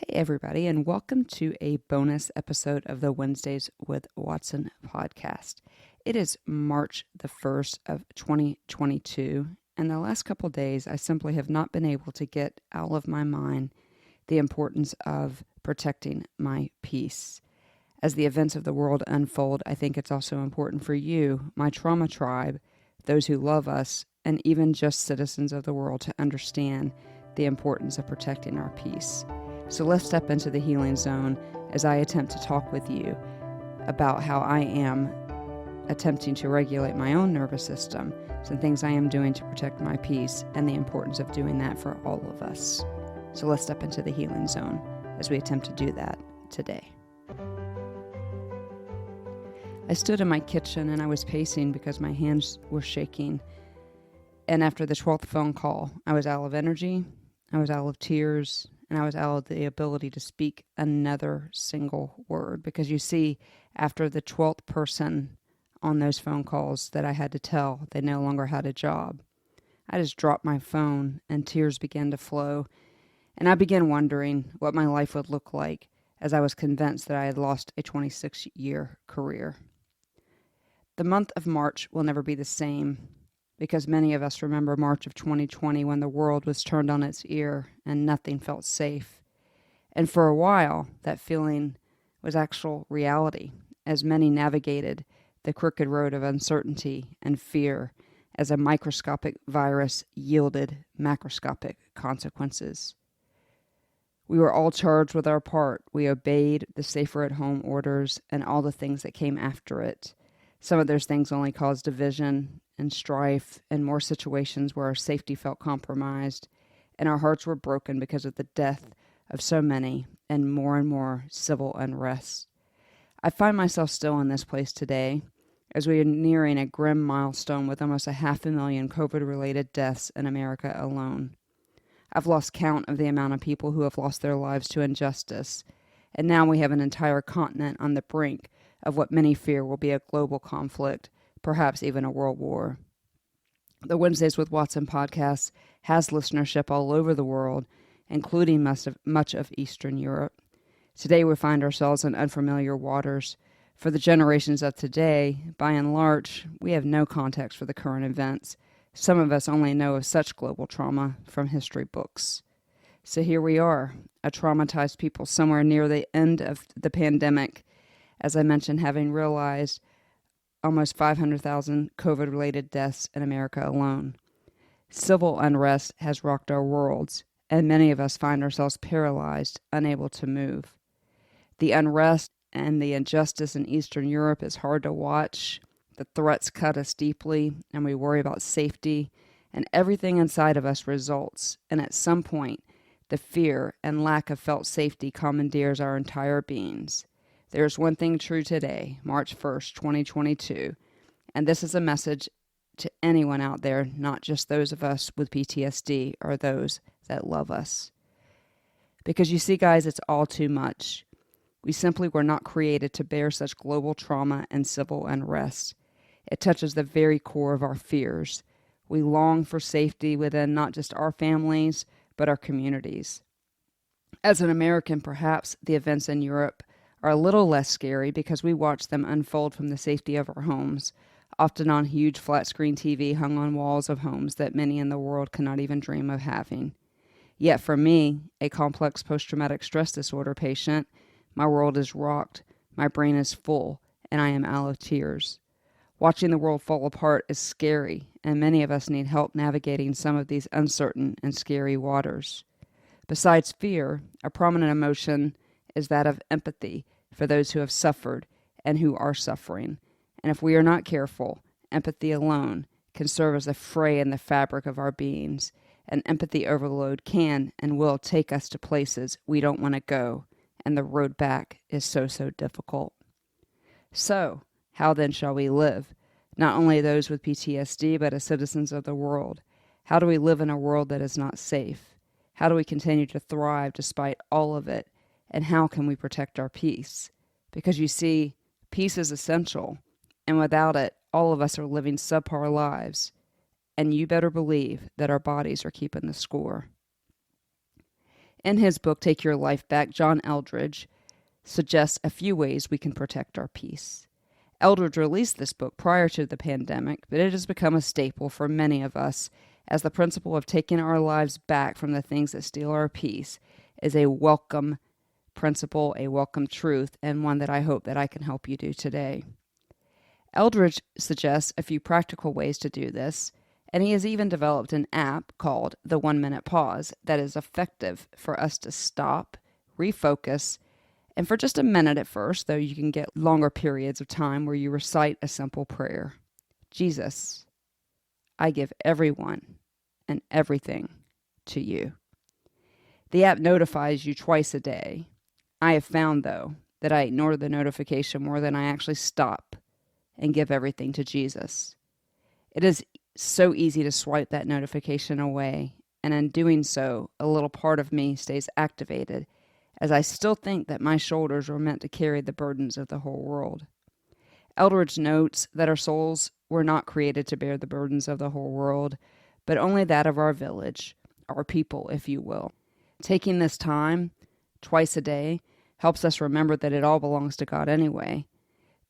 Hey, everybody, and welcome to a bonus episode of the Wednesdays with Watson podcast. It is March the 1st of 2022, and the last couple days I simply have not been able to get out of my mind the importance of protecting my peace. As the events of the world unfold, I think it's also important for you, my trauma tribe, those who love us, and even just citizens of the world to understand the importance of protecting our peace. So let's step into the healing zone as I attempt to talk with you about how I am attempting to regulate my own nervous system, some things I am doing to protect my peace, and the importance of doing that for all of us. So let's step into the healing zone as we attempt to do that today. I stood in my kitchen and I was pacing because my hands were shaking. And after the 12th phone call, I was out of energy, I was out of tears, and I was out of the ability to speak another single word. Because you see, after the 12th person on those phone calls that I had to tell they no longer had a job, I just dropped my phone and tears began to flow. And I began wondering what my life would look like as I was convinced that I had lost a 26-year career. The month of March will never be the same, because many of us remember March of 2020 when the world was turned on its ear and nothing felt safe. And for a while, that feeling was actual reality, as many navigated the crooked road of uncertainty and fear as a microscopic virus yielded macroscopic consequences. We were all charged with our part. We obeyed the safer at home orders and all the things that came after it. Some of those things only caused division and strife and more situations where our safety felt compromised and our hearts were broken because of the death of so many and more civil unrest. I find myself still in this place today as we are nearing a grim milestone with almost 500,000 COVID-related deaths in America alone. I've lost count of the amount of people who have lost their lives to injustice, and now we have an entire continent on the brink of what many fear will be a global conflict, perhaps even a world war. The Wednesdays with Watson podcast has listenership all over the world, including much of Eastern Europe. Today we find ourselves in unfamiliar waters. For the generations of today, by and large, we have no context for the current events. Some of us only know of such global trauma from history books. So here we are, a traumatized people somewhere near the end of the pandemic, as I mentioned, having realized almost 500,000 COVID-related deaths in America alone. Civil unrest has rocked our worlds, and many of us find ourselves paralyzed, unable to move. The unrest and the injustice in Eastern Europe is hard to watch. The threats cut us deeply, and we worry about safety, and everything inside of us results. And at some point, the fear and lack of felt safety commandeers our entire beings. There's one thing true today, March 1st, 2022, and this is a message to anyone out there, not just those of us with PTSD or those that love us. Because you see, guys, it's all too much. We simply were not created to bear such global trauma and civil unrest. It touches the very core of our fears. We long for safety within not just our families, but our communities. As an American, perhaps the events in Europe are a little less scary because we watch them unfold from the safety of our homes, often on huge flat-screen TV hung on walls of homes that many in the world cannot even dream of having. Yet for me, a complex post-traumatic stress disorder patient, my world is rocked, my brain is full, and I am out of tears. Watching the world fall apart is scary, and many of us need help navigating some of these uncertain and scary waters. Besides fear, a prominent emotion is that of empathy for those who have suffered and who are suffering. And if we are not careful, empathy alone can serve as a fray in the fabric of our beings. And empathy overload can and will take us to places we don't want to go, and the road back is so difficult. So, how then shall we live? Not only those with PTSD, but as citizens of the world. How do we live in a world that is not safe? How do we continue to thrive despite all of it? And how can we protect our peace? Because you see, peace is essential, and without it, all of us are living subpar lives. And you better believe that our bodies are keeping the score. In his book, Take Your Life Back, John Eldredge suggests a few ways we can protect our peace. Eldredge released this book prior to the pandemic, but it has become a staple for many of us, as the principle of taking our lives back from the things that steal our peace is a welcome principle, a welcome truth, and one that I hope that I can help you do today. Eldredge suggests a few practical ways to do this, and he has even developed an app called the 1 Minute Pause that is effective for us to stop, refocus, and for just a minute at first, though you can get longer periods of time where you recite a simple prayer. Jesus, I give everyone and everything to you. The app notifies you twice a day. I have found, though, that I ignore the notification more than I actually stop and give everything to Jesus. It is so easy to swipe that notification away, and in doing so, a little part of me stays activated, as I still think that my shoulders were meant to carry the burdens of the whole world. Eldredge notes that our souls were not created to bear the burdens of the whole world, but only that of our village, our people, if you will. Taking this time, twice a day, helps us remember that it all belongs to God anyway,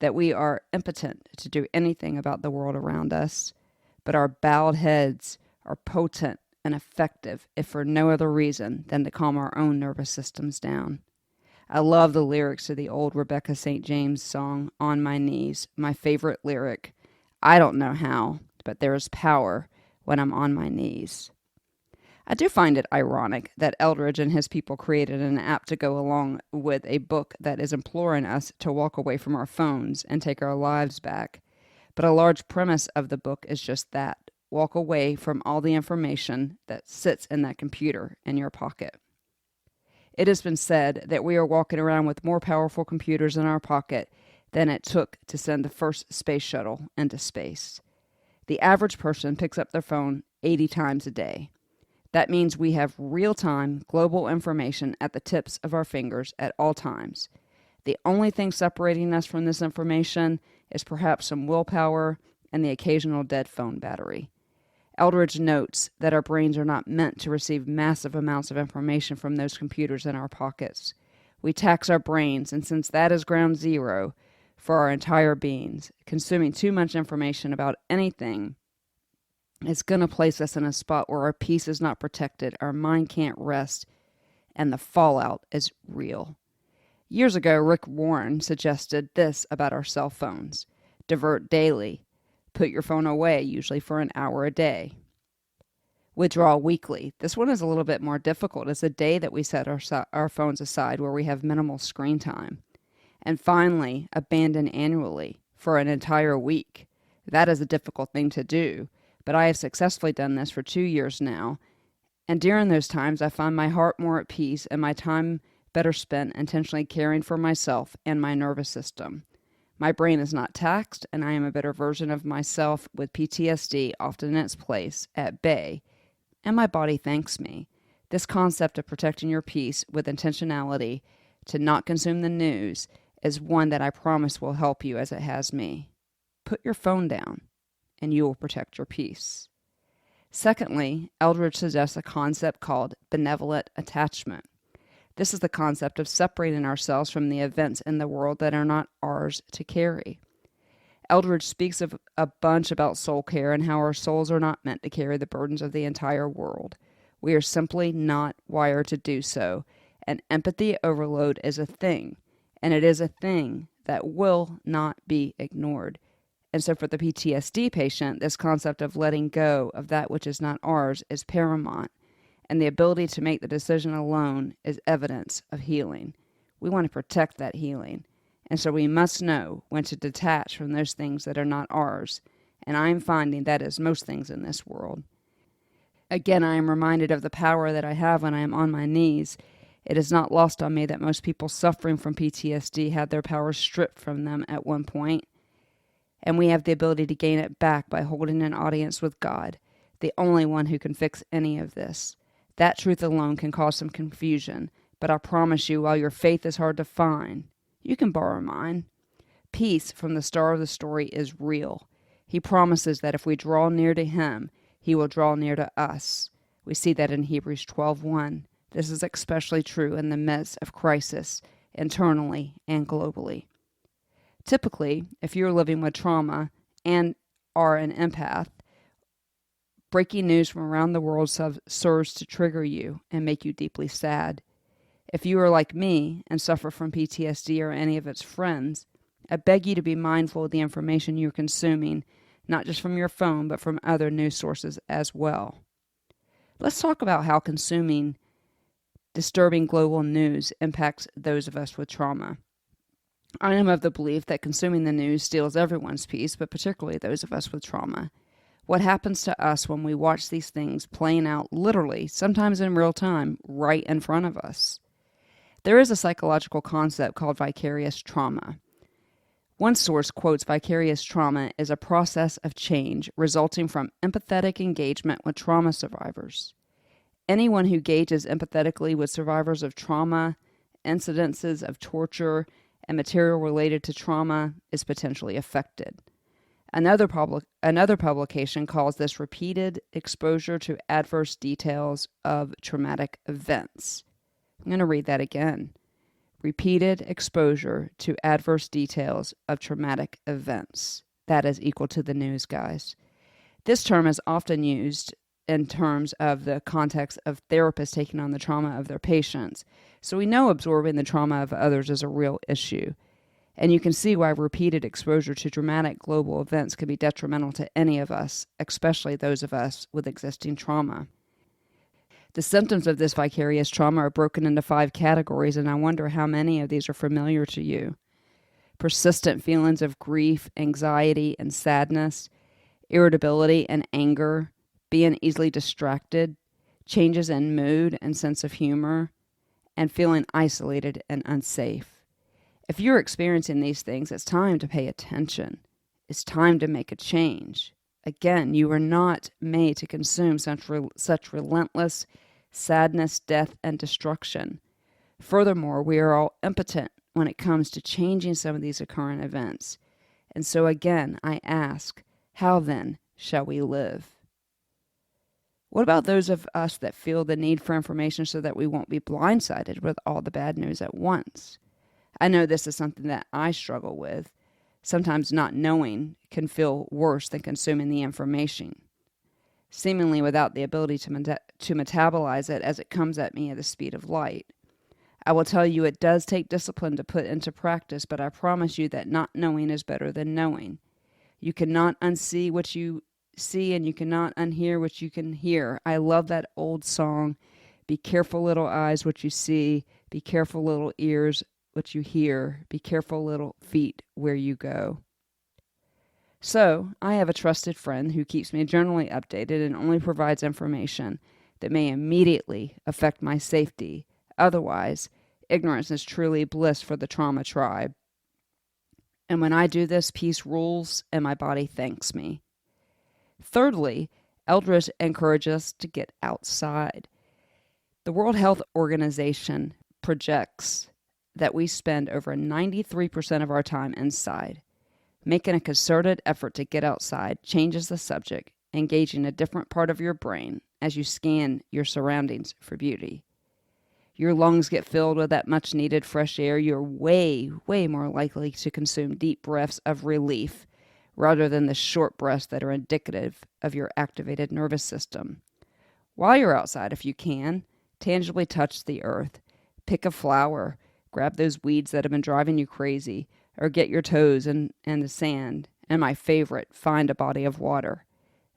that we are impotent to do anything about the world around us, but our bowed heads are potent and effective if for no other reason than to calm our own nervous systems down. I love the lyrics to the old Rebecca St. James song, On My Knees, my favorite lyric. I don't know how, but there is power when I'm on my knees. I do find it ironic that Eldredge and his people created an app to go along with a book that is imploring us to walk away from our phones and take our lives back. But a large premise of the book is just that. Walk away from all the information that sits in that computer in your pocket. It has been said that we are walking around with more powerful computers in our pocket than it took to send the first space shuttle into space. The average person picks up their phone 80 times a day. That means we have real-time global information at the tips of our fingers at all times. The only thing separating us from this information is perhaps some willpower and the occasional dead phone battery. Eldredge notes that our brains are not meant to receive massive amounts of information from those computers in our pockets. We tax our brains, and since that is ground zero for our entire beings, consuming too much information about anything is going to place us in a spot where our peace is not protected, our mind can't rest, and the fallout is real. Years ago, Rick Warren suggested this about our cell phones. Divert daily. Put your phone away, usually for an hour a day. Withdraw weekly. This one is a little bit more difficult. It's a day that we set our phones aside where we have minimal screen time. And finally, abandon annually for an entire week. That is a difficult thing to do, but I have successfully done this for 2 years now. And during those times, I find my heart more at peace and my time better spent intentionally caring for myself and my nervous system. My brain is not taxed, and I am a better version of myself with PTSD often in its place, at bay, and my body thanks me. This concept of protecting your peace with intentionality to not consume the news is one that I promise will help you as it has me. Put your phone down, and you will protect your peace. Secondly, Eldredge suggests a concept called Benevolent Attachment. This is the concept of separating ourselves from the events in the world that are not ours to carry. Eldredge speaks of a bunch about soul care and how our souls are not meant to carry the burdens of the entire world. We are simply not wired to do so, and empathy overload is a thing, and it is a thing that will not be ignored. And so for the PTSD patient, this concept of letting go of that which is not ours is paramount. And the ability to make the decision alone is evidence of healing. We want to protect that healing. And so we must know when to detach from those things that are not ours. And I am finding that is most things in this world. Again, I am reminded of the power that I have when I am on my knees. It is not lost on me that most people suffering from PTSD had their power stripped from them at one point. And we have the ability to gain it back by holding an audience with God, the only one who can fix any of this. That truth alone can cause some confusion, but I promise you, while your faith is hard to find, you can borrow mine. Peace from the star of the story is real. He promises that if we draw near to him, he will draw near to us. We see that in Hebrews 12:1. This is especially true in the midst of crisis, internally and globally. Typically, if you're living with trauma and are an empath, breaking news from around the world serves to trigger you and make you deeply sad. If you are like me and suffer from PTSD or any of its friends, I beg you to be mindful of the information you're consuming, not just from your phone, but from other news sources as well. Let's talk about how consuming disturbing global news impacts those of us with trauma. I am of the belief that consuming the news steals everyone's peace, but particularly those of us with trauma. What happens to us when we watch these things playing out literally, sometimes in real time, right in front of us? There is a psychological concept called vicarious trauma. One source quotes vicarious trauma as a process of change resulting from empathetic engagement with trauma survivors. Anyone who engages empathetically with survivors of trauma, incidences of torture, and material related to trauma is potentially affected. Another publication calls this repeated exposure to adverse details of traumatic events. I'm going to read that again. Repeated exposure to adverse details of traumatic events. That is equal to the news, guys. This term is often used in terms of the context of therapists taking on the trauma of their patients. So we know absorbing the trauma of others is a real issue. And you can see why repeated exposure to dramatic global events can be detrimental to any of us, especially those of us with existing trauma. The symptoms of this vicarious trauma are broken into 5 categories, and I wonder how many of these are familiar to you. Persistent feelings of grief, anxiety, and sadness, irritability and anger, being easily distracted, changes in mood and sense of humor, and feeling isolated and unsafe. If you're experiencing these things, it's time to pay attention. It's time to make a change. Again, you are not made to consume such relentless sadness, death, and destruction. Furthermore, we are all impotent when it comes to changing some of these occurrent events. And so again, I ask, how then shall we live? What about those of us that feel the need for information so that we won't be blindsided with all the bad news at once? I know this is something that I struggle with. Sometimes not knowing can feel worse than consuming the information, seemingly without the ability to metabolize it as it comes at me at the speed of light. I will tell you it does take discipline to put into practice, but I promise you that not knowing is better than knowing. You cannot unsee what you see, and you cannot unhear what you can hear. I love that old song, be careful little eyes what you see, be careful little ears what you hear, be careful little feet where you go. So, I have a trusted friend who keeps me generally updated and only provides information that may immediately affect my safety. Otherwise, ignorance is truly bliss for the trauma tribe. And when I do this, peace rules and my body thanks me. Thirdly, Eldredge encourages us to get outside. The World Health Organization projects that we spend over 93% of our time inside. Making a concerted effort to get outside changes the subject, engaging a different part of your brain as you scan your surroundings for beauty. Your lungs get filled with that much-needed fresh air. You're way, way more likely to consume deep breaths of relief rather than the short breaths that are indicative of your activated nervous system. While you're outside, if you can, tangibly touch the earth. Pick a flower. Grab those weeds that have been driving you crazy, or get your toes in the sand. And my favorite, find a body of water.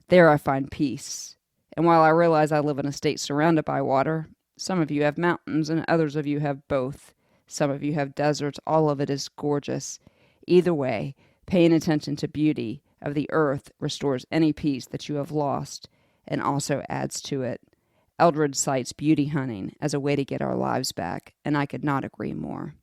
There I find peace. And while I realize I live in a state surrounded by water, some of you have mountains and others of you have both. Some of you have deserts. All of it is gorgeous. Either way, paying attention to beauty of the earth restores any peace that you have lost and also adds to it. Eldredge cites beauty hunting as a way to get our lives back, and I could not agree more.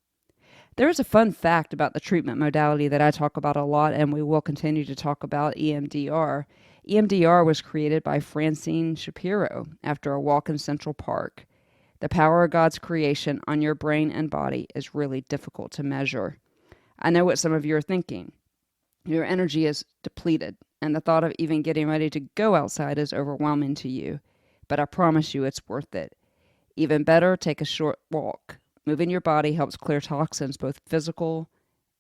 There is a fun fact about the treatment modality that I talk about a lot, and we will continue to talk about, EMDR. EMDR was created by Francine Shapiro after a walk in Central Park. The power of God's creation on your brain and body is really difficult to measure. I know what some of you are thinking. Your energy is depleted, and the thought of even getting ready to go outside is overwhelming to you. But I promise you it's worth it. Even better, take a short walk. Moving your body helps clear toxins, both physical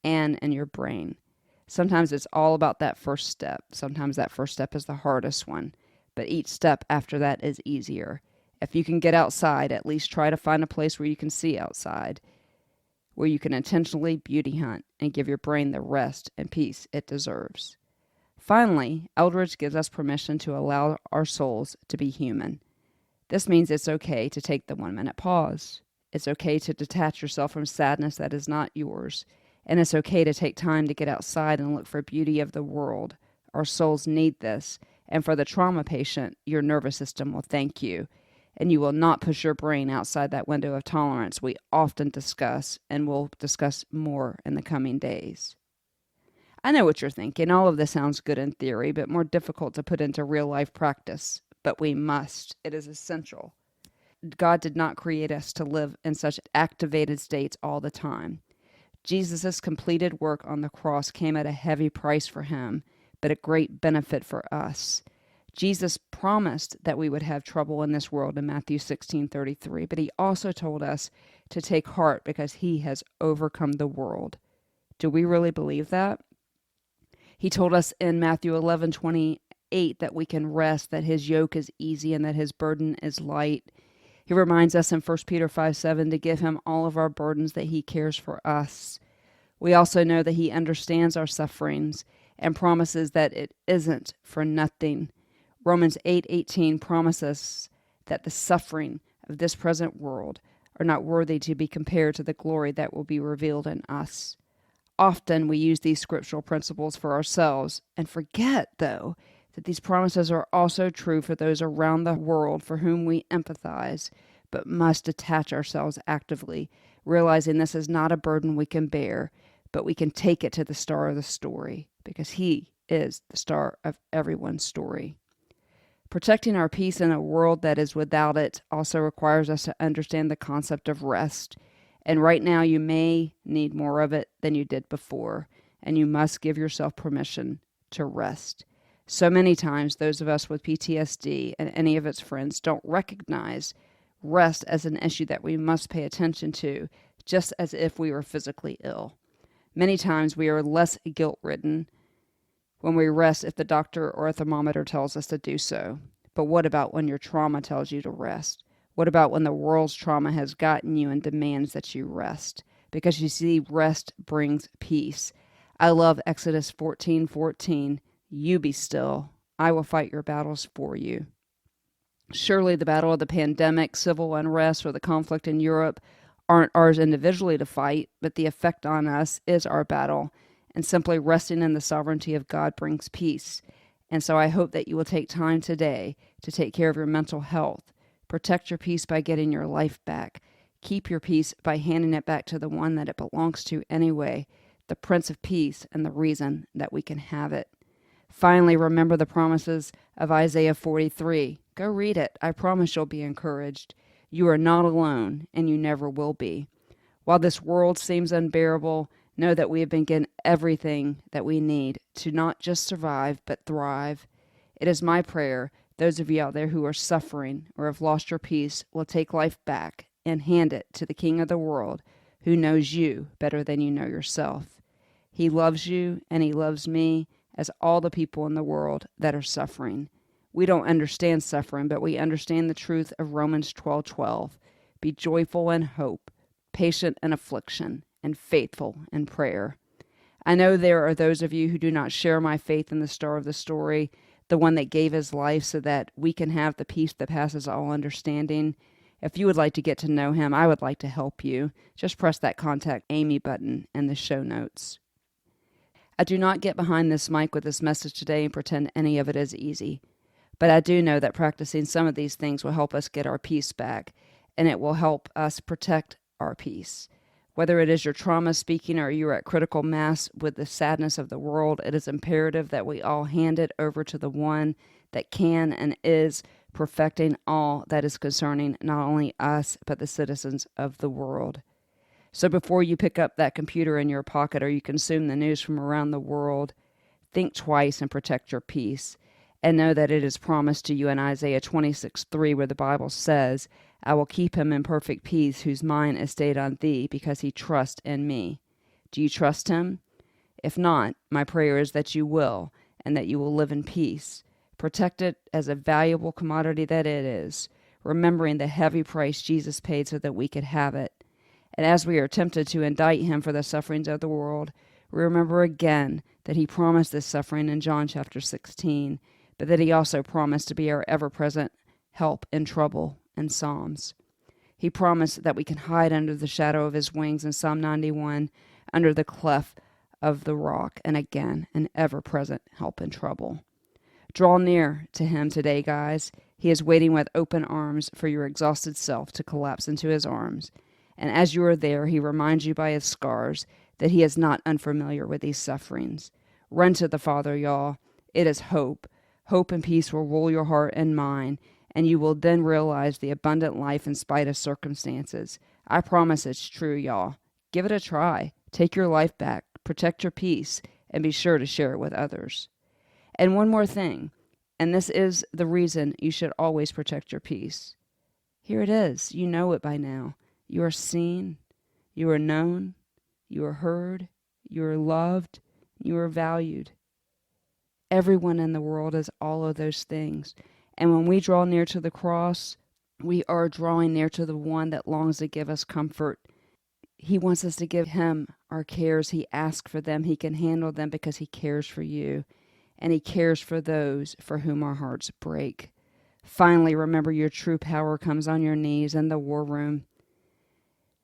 and in your brain. Sometimes it's all about that first step. Sometimes that first step is the hardest one, but each step after that is easier. If you can get outside, at least try to find a place where you can see outside, where you can intentionally beauty hunt and give your brain the rest and peace it deserves. Finally, Eldredge gives us permission to allow our souls to be human. This means it's okay to take the 1-minute pause. It's okay to detach yourself from sadness that is not yours. And it's okay to take time to get outside and look for beauty of the world. Our souls need this. And for the trauma patient, your nervous system will thank you. And you will not push your brain outside that window of tolerance we often discuss and will discuss more in the coming days. I know what you're thinking. All of this sounds good in theory, but more difficult to put into real-life practice. But we must. It is essential. God did not create us to live in such activated states all the time. Jesus' completed work on the cross came at a heavy price for him, but a great benefit for us. Jesus promised that we would have trouble in this world in Matthew 16:33, but he also told us to take heart because he has overcome the world. Do we really believe that? He told us in Matthew 11:28 that we can rest, that his yoke is easy and that his burden is light. He reminds us in 1 Peter 5:7 to give him all of our burdens, that he cares for us. We also know that he understands our sufferings and promises that it isn't for nothing. Romans 8:18 promises that the suffering of this present world are not worthy to be compared to the glory that will be revealed in us. Often we use these scriptural principles for ourselves and forget, though, that these promises are also true for those around the world for whom we empathize, but must attach ourselves actively, realizing this is not a burden we can bear, but we can take it to the star of the story, because he is the star of everyone's story. Protecting our peace in a world that is without it also requires us to understand the concept of rest. And right now you may need more of it than you did before, and you must give yourself permission to rest. So many times, those of us with PTSD and any of its friends don't recognize rest as an issue that we must pay attention to, just as if we were physically ill. Many times we are less guilt-ridden when we rest if the doctor or a thermometer tells us to do so. But what about when your trauma tells you to rest? What about when the world's trauma has gotten you and demands that you rest? Because you see, rest brings peace. I love Exodus 14:14. You be still. I will fight your battles for you. Surely the battle of the pandemic, civil unrest, or the conflict in Europe aren't ours individually to fight, but the effect on us is our battle. And simply resting in the sovereignty of God brings peace. And so I hope that you will take time today to take care of your mental health. Protect your peace by getting your life back. Keep your peace by handing it back to the one that it belongs to anyway, the Prince of Peace, and the reason that we can have it. Finally, remember the promises of Isaiah 43. Go read it. I promise you'll be encouraged. You are not alone, and you never will be. While this world seems unbearable, know that we have been given everything that we need to not just survive, but thrive. It is my prayer those of you out there who are suffering or have lost your peace will take life back and hand it to the King of the world, who knows you better than you know yourself. He loves you, and he loves me, as all the people in the world that are suffering. We don't understand suffering, but we understand the truth of Romans 12:12. Be joyful in hope, patient in affliction, and faithful in prayer. I know there are those of you who do not share my faith in the star of the story, the one that gave his life so that we can have the peace that passes all understanding. If you would like to get to know him, I would like to help you. Just press that Contact Amy button in the show notes. I do not get behind this mic with this message today and pretend any of it is easy. But I do know that practicing some of these things will help us get our peace back, and it will help us protect our peace. Whether it is your trauma speaking or you're at critical mass with the sadness of the world, it is imperative that we all hand it over to the one that can and is perfecting all that is concerning not only us, but the citizens of the world. So before you pick up that computer in your pocket or you consume the news from around the world, think twice and protect your peace. And know that it is promised to you in Isaiah 26:3, where the Bible says, I will keep him in perfect peace whose mind is stayed on thee, because he trusts in me. Do you trust him? If not, my prayer is that you will, and that you will live in peace. Protect it as a valuable commodity that it is, remembering the heavy price Jesus paid so that we could have it. And as we are tempted to indict him for the sufferings of the world, we remember again that he promised this suffering in John chapter 16, but that he also promised to be our ever-present help in trouble in Psalms. He promised that we can hide under the shadow of his wings in Psalm 91, under the cleft of the rock, and again, an ever-present help in trouble. Draw near to him today, guys. He is waiting with open arms for your exhausted self to collapse into his arms. And as you are there, he reminds you by his scars that he is not unfamiliar with these sufferings. Run to the Father, y'all. It is hope. Hope and peace will rule your heart and mind, and you will then realize the abundant life in spite of circumstances. I promise it's true, y'all. Give it a try. Take your life back. Protect your peace, and be sure to share it with others. And one more thing, and this is the reason you should always protect your peace. Here it is. You know it by now. You are seen. You are known. You are heard. You are loved. You are valued. Everyone in the world is all of those things. And when we draw near to the cross, we are drawing near to the one that longs to give us comfort. He wants us to give him our cares. He asks for them. He can handle them because he cares for you. And he cares for those for whom our hearts break. Finally, remember your true power comes on your knees in the war room.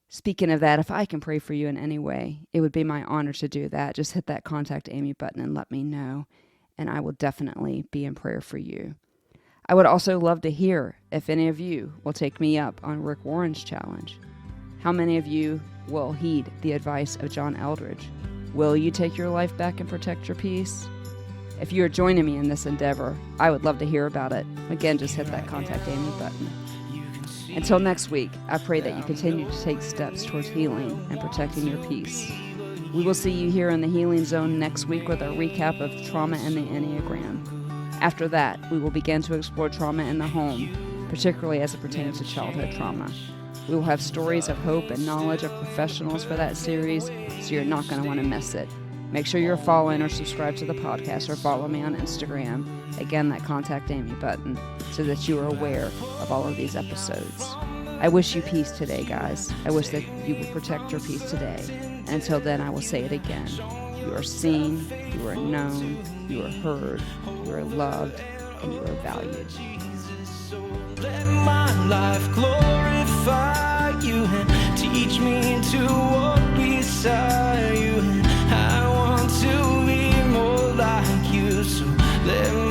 Speaking of that, if I can pray for you in any way, it would be my honor to do that. Just hit that Contact Amy button and let me know, and I will definitely be in prayer for you. I would also love to hear if any of you will take me up on Rick Warren's challenge. How many of you will heed the advice of John Eldredge? Will you take your life back and protect your peace? If you are joining me in this endeavor, I would love to hear about it. Again, just hit that Contact Amy button. Until next week, I pray that you continue to take steps towards healing and protecting your peace. We will see you here in the Healing Zone next week with a recap of trauma and the Enneagram. After that, we will begin to explore trauma in the home, particularly as it pertains to childhood trauma. We will have stories of hope and knowledge of professionals for that series, so you're not going to want to miss it. Make sure you're following or subscribe to the podcast, or follow me on Instagram. Again, that Contact Amy button, so that you are aware of all of these episodes. I wish you peace today, guys. I wish that you would protect your peace today. And until then, I will say it again. You are seen, you are known, you are heard, you are loved, and you are valued. Let my life glorify you and teach me to walk beside you. I want to be more like you, so let